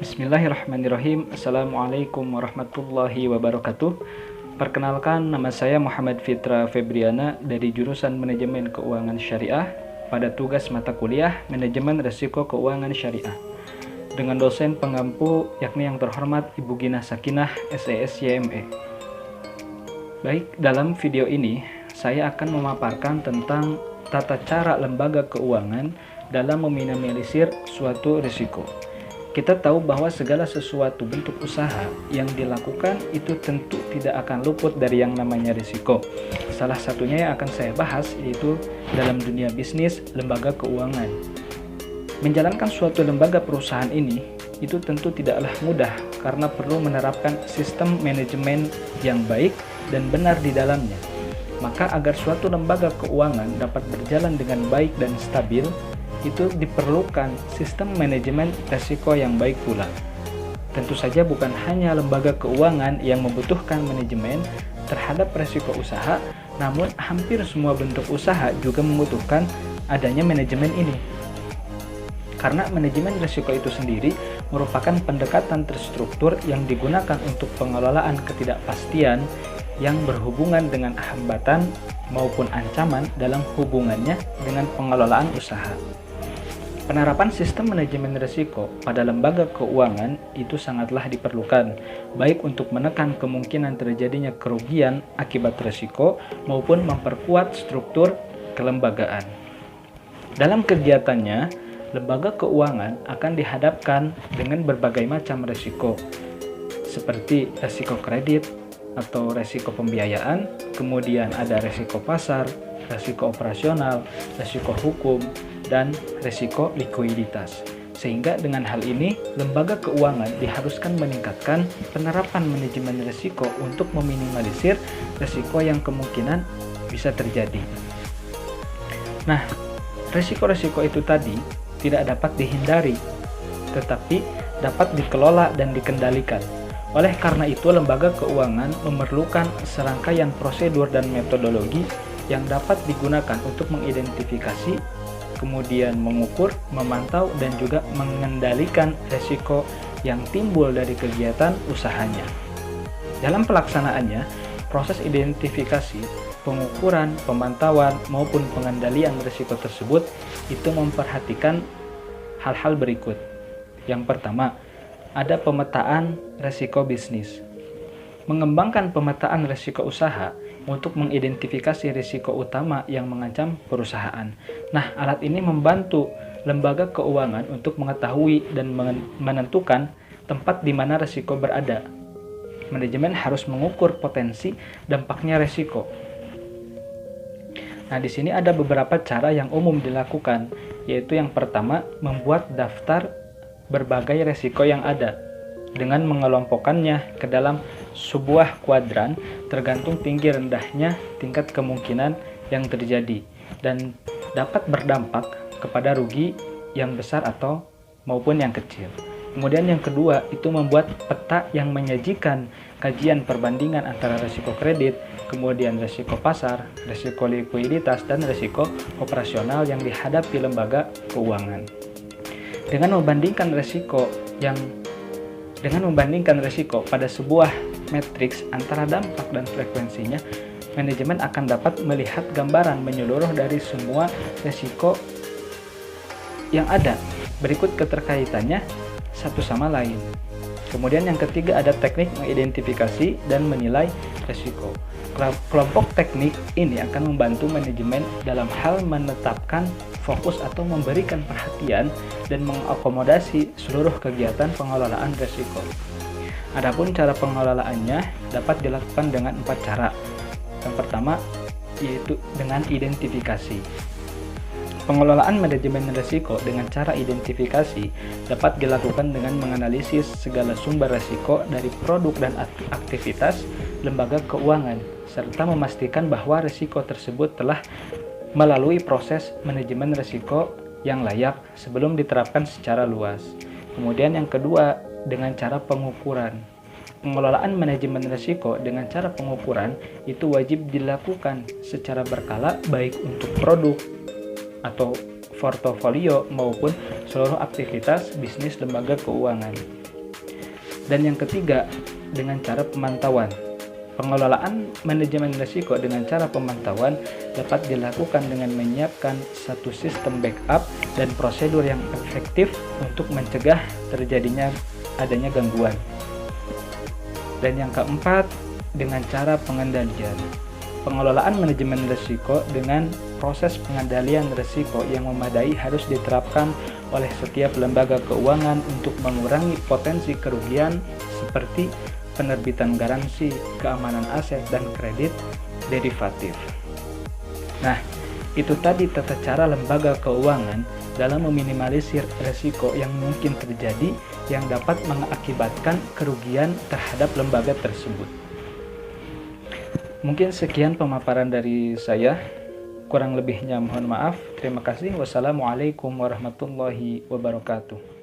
Bismillahirrahmanirrahim. Assalamualaikum warahmatullahi wabarakatuh. Perkenalkan, nama saya Muhammad Fitra Febriana dari jurusan Manajemen Keuangan Syariah pada tugas mata kuliah Manajemen Resiko Keuangan Syariah dengan dosen pengampu yakni yang terhormat Ibu Gina Sakinah SES YME. Baik, dalam video ini saya akan memaparkan tentang tata cara lembaga keuangan dalam meminimalisir suatu risiko. Kita tahu bahwa segala sesuatu bentuk usaha yang dilakukan itu tentu tidak akan luput dari yang namanya risiko. Salah satunya yang akan saya bahas yaitu dalam dunia bisnis lembaga keuangan. Menjalankan suatu lembaga perusahaan ini itu tentu tidaklah mudah karena perlu menerapkan sistem manajemen yang baik dan benar di dalamnya. Maka agar suatu lembaga keuangan dapat berjalan dengan baik dan stabil, itu diperlukan sistem manajemen resiko yang baik pula. Tentu saja bukan hanya lembaga keuangan yang membutuhkan manajemen terhadap resiko usaha, namun hampir semua bentuk usaha juga membutuhkan adanya manajemen ini. Karena manajemen risiko itu sendiri merupakan pendekatan terstruktur yang digunakan untuk pengelolaan ketidakpastian yang berhubungan dengan hambatan maupun ancaman dalam hubungannya dengan pengelolaan usaha. Penerapan sistem manajemen risiko pada lembaga keuangan itu sangatlah diperlukan, baik untuk menekan kemungkinan terjadinya kerugian akibat risiko maupun memperkuat struktur kelembagaan. Dalam kegiatannya, lembaga keuangan akan dihadapkan dengan berbagai macam risiko, seperti risiko kredit atau risiko pembiayaan, kemudian ada risiko pasar, risiko operasional, risiko hukum, dan risiko likuiditas. Sehingga dengan hal ini, lembaga keuangan diharuskan meningkatkan penerapan manajemen risiko untuk meminimalisir risiko yang kemungkinan bisa terjadi. Nah, risiko-risiko itu tadi tidak dapat dihindari, tetapi dapat dikelola dan dikendalikan. Oleh karena itu, lembaga keuangan memerlukan serangkaian prosedur dan metodologi yang dapat digunakan untuk mengidentifikasi, kemudian mengukur, memantau, dan juga mengendalikan risiko yang timbul dari kegiatan usahanya. Dalam pelaksanaannya, proses identifikasi, pengukuran, pemantauan, maupun pengendalian risiko tersebut itu memperhatikan hal-hal berikut. Yang pertama, ada pemetaan risiko bisnis. Mengembangkan pemetaan risiko usaha untuk mengidentifikasi risiko utama yang mengancam perusahaan. Nah, alat ini membantu lembaga keuangan untuk mengetahui dan menentukan tempat di mana risiko berada. Manajemen harus mengukur potensi dampaknya risiko. Nah, di sini ada beberapa cara yang umum dilakukan, yaitu yang pertama, membuat daftar berbagai risiko yang ada dengan mengelompokkannya ke dalam sebuah kuadran tergantung tinggi rendahnya tingkat kemungkinan yang terjadi dan dapat berdampak kepada rugi yang besar atau maupun yang kecil. Kemudian yang kedua itu membuat peta yang menyajikan kajian perbandingan antara risiko kredit, kemudian risiko pasar, risiko likuiditas, dan risiko operasional yang dihadapi lembaga keuangan. Dengan membandingkan risiko pada sebuah matriks antara dampak dan frekuensinya, manajemen akan dapat melihat gambaran menyeluruh dari semua risiko yang ada. Berikut keterkaitannya satu sama lain. Kemudian yang ketiga ada teknik mengidentifikasi dan menilai risiko. Kelompok teknik ini akan membantu manajemen dalam hal menetapkan fokus atau memberikan perhatian dan mengakomodasi seluruh kegiatan pengelolaan risiko. Adapun cara pengelolaannya dapat dilakukan dengan 4 cara. Yang pertama yaitu dengan identifikasi. Pengelolaan manajemen risiko dengan cara identifikasi dapat dilakukan dengan menganalisis segala sumber risiko dari produk dan aktivitas lembaga keuangan, serta memastikan bahwa risiko tersebut telah melalui proses manajemen risiko yang layak sebelum diterapkan secara luas. Kemudian yang kedua, dengan cara pengukuran. Pengelolaan manajemen risiko dengan cara pengukuran itu wajib dilakukan secara berkala baik untuk produk atau portofolio maupun seluruh aktivitas bisnis lembaga keuangan. Dan yang ketiga, dengan cara pemantauan. Pengelolaan manajemen risiko dengan cara pemantauan dapat dilakukan dengan menyiapkan satu sistem backup dan prosedur yang efektif untuk mencegah terjadinya adanya gangguan. Dan yang keempat, dengan cara pengendalian. Pengelolaan manajemen risiko dengan proses pengendalian risiko yang memadai harus diterapkan oleh setiap lembaga keuangan untuk mengurangi potensi kerugian seperti penerbitan garansi, keamanan aset, dan kredit derivatif. Nah, itu tadi tata cara lembaga keuangan dalam meminimalisir risiko yang mungkin terjadi yang dapat mengakibatkan kerugian terhadap lembaga tersebut. Mungkin sekian pemaparan dari saya. Kurang lebihnya mohon maaf. Terima kasih. Wassalamualaikum warahmatullahi wabarakatuh.